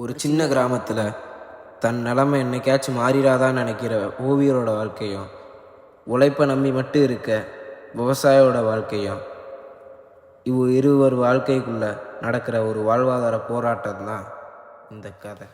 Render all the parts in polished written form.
ஒரு சின்ன கிராமத்தில் தன் நிலமை என்னைக்காச்சும் மாறிடாதான்னு நினைக்கிற ஓவியரோட வாழ்க்கையும், உழைப்பை நம்பி மட்டும் இருக்க விவசாயியோட வாழ்க்கையும், இருவர் வாழ்க்கைக்குள்ளே நடக்கிற ஒரு வாழ்வாதார போராட்டம் தான் இந்த கதை.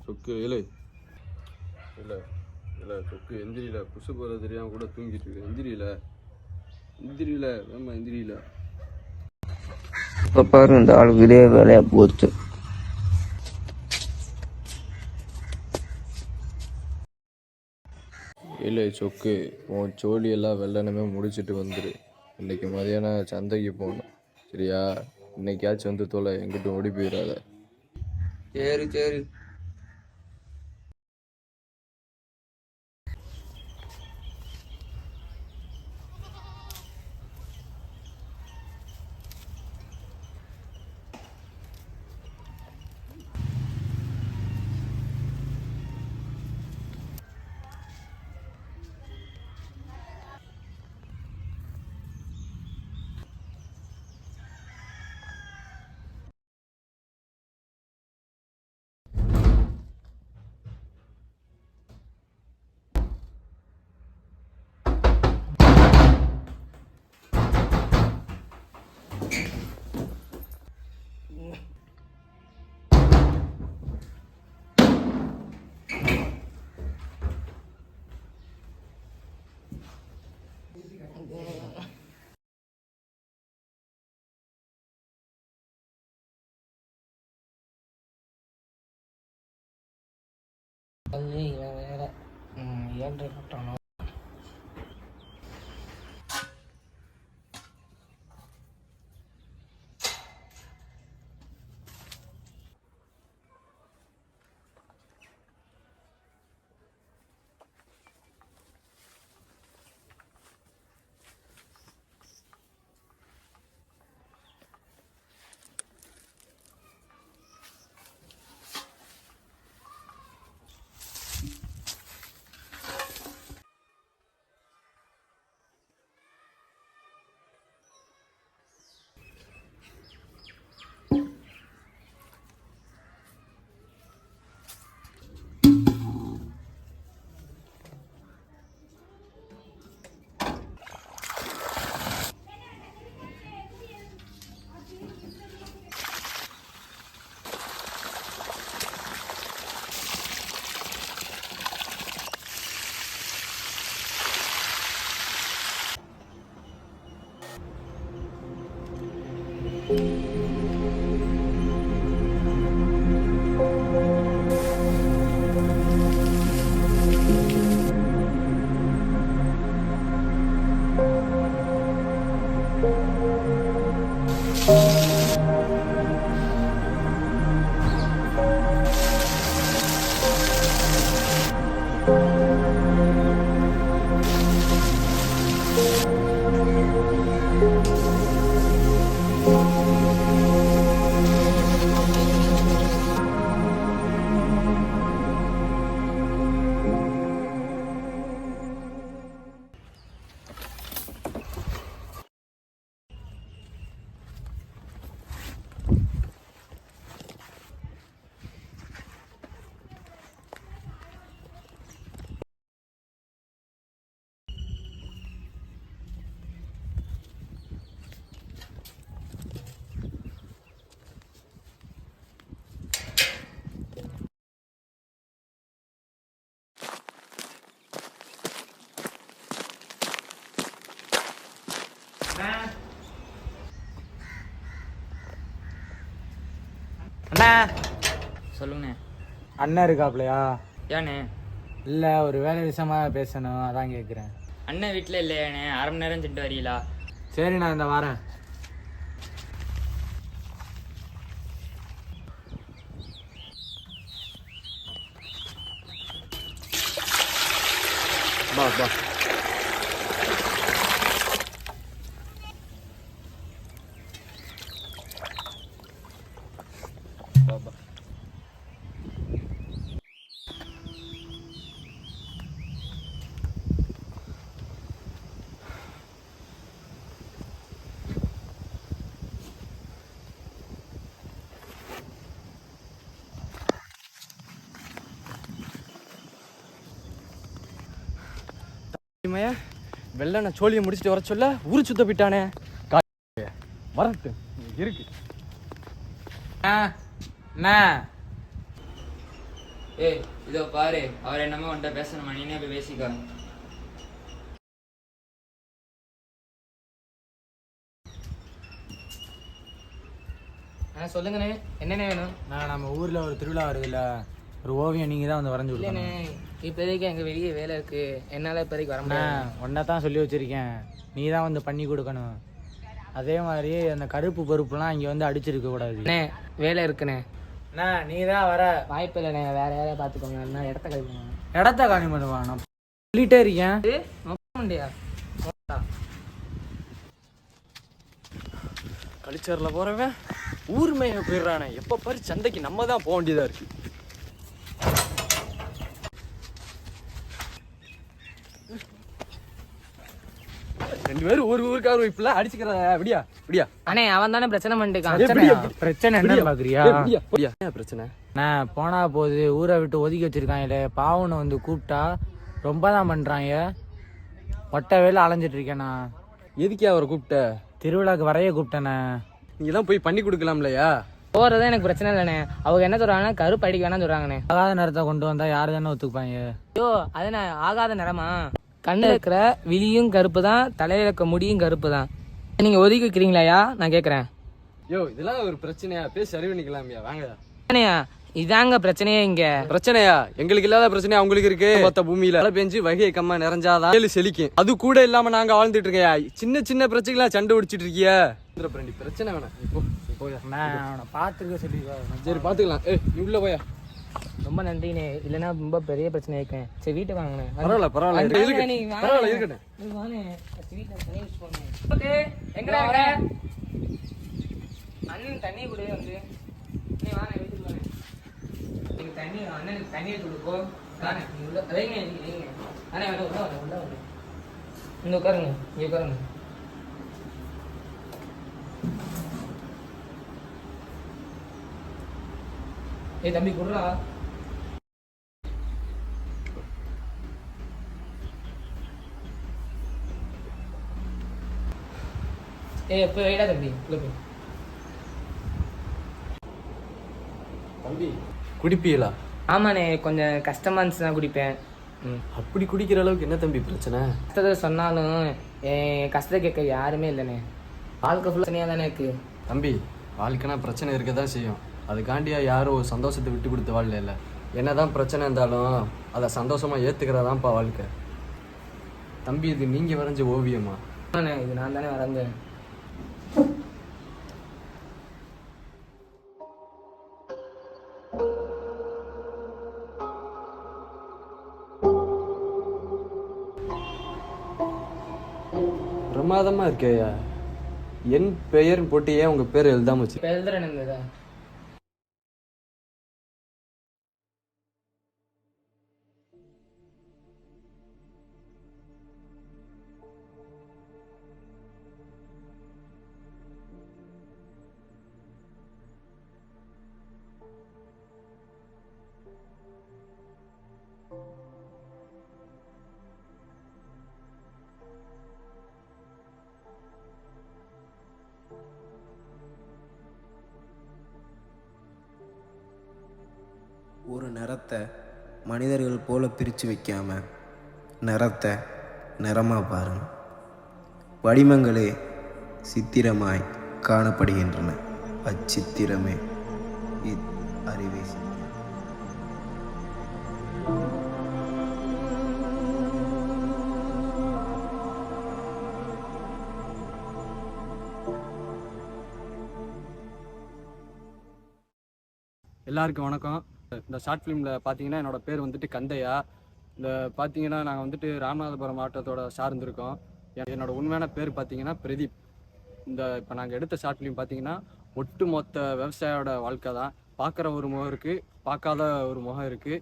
சொக்கு இல்லை இல்லை இல்லை சொக்கு எந்திரியில புசு போகிற தெரியாமல் கூட தூங்கிட்டு இருக்கு. எந்திரியில வேமா எந்திரியில. இப்போ பாரு இந்த ஆளுக்கு இதே வேலையா போச்சு. இல்லை சொக்கு, உன் சோழியெல்லாம் வெள்ளனமே முடிச்சுட்டு வந்துடு. இன்னைக்கு மதியானம் சந்தைக்கு போகணும், சரியா? இன்னைக்காச்சும் வந்து தொலை, எங்கிட்ட ஓடி போயிடாத. சரி சரி. அது இவன் வேற 7:30 கட்டணும். அண்ணா சொல்லுங்கண்ணே. அண்ணன் இருக்காப்லையா? ஏண்ணே? இல்லை, ஒரு வேலை விஷயமாக பேசணும், அதான் கேட்குறேன். அண்ணன் வீட்டில் இல்லையாண்ணே? அரை மணி நேரம் திட்டு வரீங்களா? சரி, நான் இந்த வரேன். பா பா பா பா வெள்ளனை சோழியை முடிச்சுட்டு வர சொல்ல ஊரு சுத்த போயிட்டானே. வரட்டு இருக்கு. அண்ணா ஏய், இதோ பாரு, அவர் என்னமோ உன்ட்ட பேசணுமா? நீனே போய் பேசிக்கோ. சொல்லுங்கண்ணே, என்னென்ன வேணும்? நம்ம ஊரில் ஒரு திருவிழா வருதுல்ல, ஒரு ஓவியம் நீங்கள் தான் வந்து வரைஞ்சி இல்லைண்ணே, கொடுக்கணும். இப்போதைக்கு எங்கள் வெளியே வேலை இருக்கு, என்னால் இப்போதைக்கு வர முடியாது. ஒன்றை தான் சொல்லி வச்சுருக்கேன், நீ தான் வந்து பண்ணி கொடுக்கணும். அதே மாதிரி அந்த கருப்பு பருப்புலாம் இங்கே வந்து அடிச்சிருக்க கூடாது. அண்ணே, வேலை இருக்குண்ணே. அண்ணா நீ தான் வர. வாய்ப்பு இல்லைண்ணே, வேற யாரையா பார்த்துக்கோங்க. அண்ணா இடத்த கழிப்பாங்க. இடத்த காணி பண்ணுவான், நான் சொல்லிட்டே இருக்கேன். முடியா கழிச்சரில் போகிறவன் ஊர் மேய போயிடுறானே. எப்போ பாரு சந்தைக்கு நம்ம தான் போக வேண்டியதாக இருக்கு. ரெண்டு பேரும் ஒரு ஊருக்காரர் இப்பெல்லாம் அடிச்சுக்கிறத விடியா விடியா. அண்ணே, அவன் தானே பிரச்சனை பண்ணிட்டு பிரச்சனை என்ன பாக்குறியா? பிரச்சனை நான் போனா போகுது, ஊரை விட்டு ஒதுக்கி வச்சிருக்காங்களே, பாவனை வந்து கூப்பிட்டா ரொம்ப தான் பண்றாங்க. ஒட்ட வேலை அலைஞ்சிட்டு இருக்கேண்ணா. எதுக்கே அவரை கூப்பிட்ட? திருவிழாக்கு வரைய கூப்பிட்டேண்ணே. நீங்க தான் போய் பண்ணி கொடுக்கலாம்லையா? போறதே எனக்கு பிரச்சனை இல்லைண்ணே. அவங்க என்ன சொல்றாங்கன்னா கருப்பு அடிக்க வேணாம்னு சொல்றாங்கண்ணே. ஆகாத நேரத்தை கொண்டு வந்தா யாரு தானே ஒத்துக்குப்பாங்க? ஐயோ, அது என்ன ஆகாத நிறமா? கண்ணில் இருக்கிற விழியும் கருப்பு தான், தலையில இருக்க முடியும் கருப்பு தான். நீங்க ஒதுக்கி வைக்கிறீங்களாயா? நான் கேட்குறேன். யோ, இதெல்லாம் ஒரு பிரச்சனையா? பேசி சரி பண்ணிக்கலாம்யா, வாங்க. அண்ணையா, இதாங்க பிரச்சனையே இங்க. பிரச்சனையா? எங்களுக்கு இல்லாத பிரச்சனையா அவங்களுக்கு இருக்கு? மொத்த பூமியில மழை பெஞ்சு வகை கம்மா நிறைஞ்சாதான் ஏழு செழிக்கும். அது கூட இல்லாம நாங்க வாழ்ந்துட்டு இருக்கையா? சின்ன சின்ன பிரச்சனைலாம் சண்டை பிடிச்சிட்டு இருக்கிய. பிரச்சனை வேணாம், இப்போ போயா. நான் அவனை பார்த்துக்க சொல்லி. சரி, பாத்துக்கலாம். நீ உள்ள போயா. ரொம்ப நன்றிண்ணே, இல்லைன்னா ரொம்ப பெரிய பிரச்சனை இருக்கேன். சரி, வீட்டுக்கு வாங்கண்ணே. பரவாயில்ல பரவாயில்ல பரவாயில்ல இருக்கட்டும். அண்ணன் தண்ணி கூட வந்து நீ வாங்க, வீட்டுக்கு வாங்க. நீங்க தண்ணி அண்ணனுக்கு தண்ணியை கொடுப்போ. வாங்க, உள்ள வைங்க வைங்க. அண்ணே வேணும், உள்ள வாங்க உள்ள வாங்க. இங்க உட்காருங்க, இங்க உட்காருங்க. ஏய் தம்பி, குடுறா. ஏய் எப்போ வைடா தம்பி, உள்ள போய். தம்பி, குடிப்பீங்களா? ஆமாண்ணே, கொஞ்சம் கஷ்டமா இருந்துச்சு தான் குடிப்பேன். அப்படி குடிக்கிற அளவுக்கு என்ன தம்பி பிரச்சனை? கஷ்டத்தை சொன்னாலும் என் கஷ்டத்தை கேட்க யாருமே இல்லைண்ணே. வாழ்க்கை ஃபுல்லாக தனியாக தானே இருக்கு. தம்பி, வாழ்க்கைனா பிரச்சனை இருக்க தான் செய்யும். அதுக்காண்டியா யாரும் ஒரு சந்தோஷத்தை விட்டு கொடுத்த வாழ்ல இல்லை. என்னதான் பிரச்சனை இருந்தாலும் அதை சந்தோஷமா ஏத்துக்கிறதான்ப்பா வாழ்க்கை. தம்பி, இது நீங்க வரைஞ்ச ஓவியமா? ஆமாண்ணே, இது நான் தானே வரைஞ்சேன். பிரமாதமா இருக்கேயா. என் பெயர் போட்டு ஏன் உங்க பேர் எழுதாம வச்சு? இப்போ எழுதுறேன் இருந்ததா? ஒரு நிறத்தை மனிதர்கள் போல பிரித்து வைக்காம நிறத்தை நிறமாக பாருங்க. வடிவங்களே சித்திரமாய் காணப்படுகின்றன. அச்சித்திரமே இது அறிவே சித்திரம். எல்லாருக்கும் வணக்கம். இந்த ஷார்ட் ஃபிலிமில் பார்த்தீங்கன்னா என்னோட பேர் வந்துட்டு கந்தையா. இந்த பார்த்தீங்கன்னா நாங்கள் வந்துட்டு ராமநாதபுரம் மாவட்டத்தோட சார்ந்திருக்கோம். என்னோட உண்மையான பேர் பார்த்தீங்கன்னா பிரதீப். இந்த இப்போ நாங்கள் எடுத்த ஷார்ட் ஃபிலிம் பார்த்தீங்கன்னா ஒட்டு மொத்த விவசாயோட வாழ்க்கை தான். பார்க்குற ஒரு முகம் இருக்குது, பார்க்காத ஒரு முகம் இருக்குது.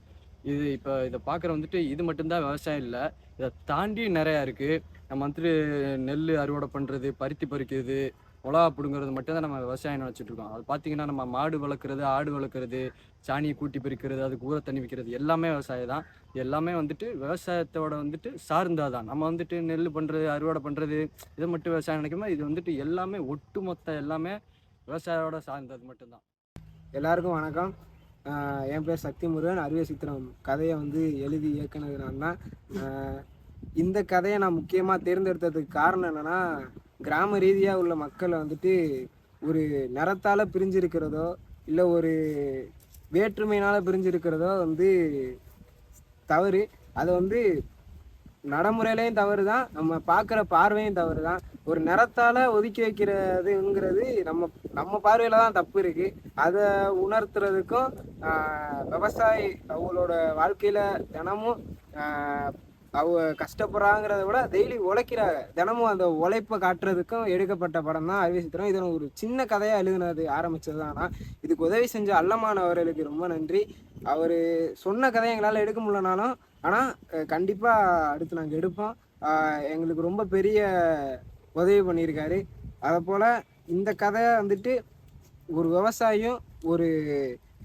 இப்போ இதை பார்க்குற வந்துட்டு இது மட்டும்தான் விவசாயம் இல்லை, இதை தாண்டி நிறையா இருக்குது. நம்ம வந்துட்டு நெல் அறுவடை பண்ணுறது, பருத்தி பறிக்கிறது, மிளகா பிடுங்கிறது மட்டும்தான் நம்ம விவசாயம் நினச்சிட்டு இருக்கோம். அது பார்த்தீங்கன்னா நம்ம மாடு வளர்க்குறது, ஆடு வளர்க்குறது, சாணியை கூட்டி பிரிக்கிறது, அதுக்கு ஊற தண்ணி வைக்கிறது எல்லாமே விவசாயம் தான். எல்லாமே வந்துட்டு விவசாயத்தோட வந்துட்டு சார்ந்ததான். நம்ம வந்துட்டு நெல் பண்ணுறது, அறுவடை பண்ணுறது இதை மட்டும் விவசாயம் நினைக்காம இது வந்துட்டு எல்லாமே ஒட்டு மொத்த எல்லாமே விவசாயோட சார்ந்தது மட்டும்தான். எல்லாருக்கும் வணக்கம். என் பேர் சக்தி முருகன். அறிவே சித்திரம் கதையை எழுதி இயக்குனது நான் தான். இந்த கதையை நான் முக்கியமாக தேர்ந்தெடுத்ததுக்கு காரணம் என்னென்னா, கிராம ரீதியாக உள்ள மக்களை ஒரு நிறத்தால் பிரிஞ்சிருக்கிறதோ இல்லை ஒரு வேற்றுமையினால் பிரிஞ்சிருக்கிறதோ தவறு. அதை நடைமுறையிலையும் தவறு தான், நம்ம பார்க்குற பார்வையும் தவறு தான். ஒரு நிறத்தால் ஒதுக்கி வைக்கிறதுங்கிறது நம்ம பார்வையில் தான் தப்பு இருக்குது. அதை உணர்த்துறதுக்கும் விவசாயி அவங்களோட வாழ்க்கையில் தினமும் கஷ்டப்படுறாங்கிறத விட டெய்லி உழைக்கிறாங்க, தினமும் அந்த உழைப்பை காட்டுறதுக்கும் எடுக்கப்பட்ட படம் தான் அறிவே சித்திரம். இதை ஒரு சின்ன கதையாக எழுதுனது ஆரம்பித்தது தான். ஆனால் இதுக்கு உதவி செஞ்ச அல்லமான் அவர்களுக்கு ரொம்ப நன்றி. அவர் சொன்ன கதையை எங்களால் எடுக்க முடியலனாலும் ஆனால் கண்டிப்பாக அடுத்து நாங்கள் எடுப்போம். எங்களுக்கு ரொம்ப பெரிய உதவி பண்ணியிருக்காரு. அதை போல் இந்த கதை ஒரு விவசாயியும் ஒரு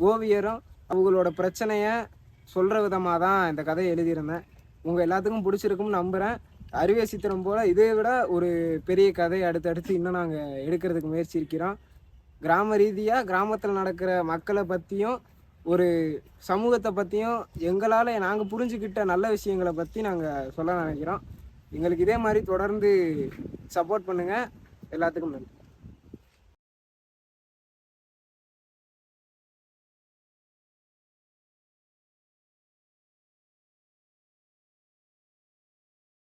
ஓவியரும் அவங்களோட பிரச்சனையை சொல்கிற விதமாக தான் இந்த கதையை எழுதியிருந்தேன். உங்கள் எல்லாத்துக்கும் பிடிச்சிருக்கும்னு நம்புகிறேன். அறிவே சித்திரம் போல் இதை விட ஒரு பெரிய கதை அடுத்தடுத்து இன்னும் நாங்கள் எடுக்கிறதுக்கு முயற்சி இருக்கிறோம். கிராம ரீதியாக கிராமத்தில் நடக்கிற மக்களை பற்றியும் ஒரு சமூகத்தை பற்றியும் எங்களால் நாங்கள் புரிஞ்சுக்கிட்ட நல்ல விஷயங்களை பற்றி நாங்கள் சொல்ல நினைக்கிறோம். எங்களுக்கு இதே மாதிரி தொடர்ந்து சப்போர்ட் பண்ணுங்கள். எல்லாத்துக்கும் நன்றி.